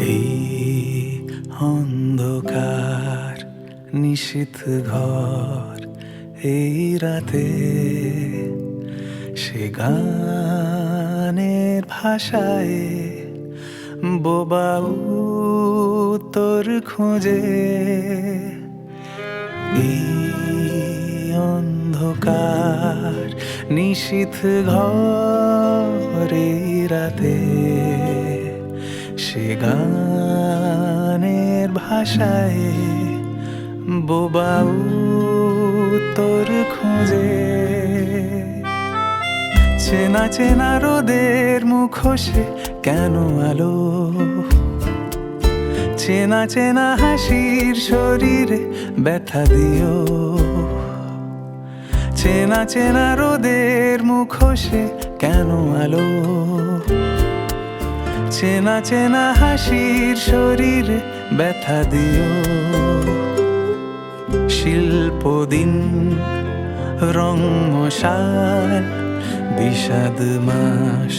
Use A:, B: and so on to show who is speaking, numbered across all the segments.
A: এই অন্ধকার নিশীথ ঘর এই রাতে সে গানের ভাষায় বোবা উত্তর খোঁজে। এই অন্ধকার নিশীথ ঘর এই রাতে সে গানের ভাষায় বোবা উত্তর খোঁজে। চেনা চেনা রোদের মুখোশে কেন আলো, চেনা চেনা হাসির শরীরে ব্যথা দিও। চেনা চেনা রোদের মুখোশে কেন আলো, চেনা চেনা হাসির শরীরে ব্যথা দিও। শিল্পদিন রং মশাল বিষাদ মাস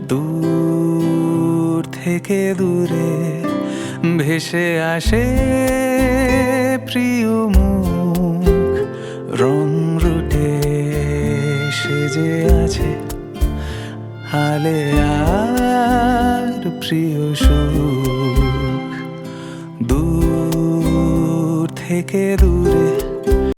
A: দূর থেকে দূরে ভেসে আসে প্রিয় মুখ। রং রুটে সেজে আছে হালে আর প্রিয় সুখ। দূর থেকে দূরে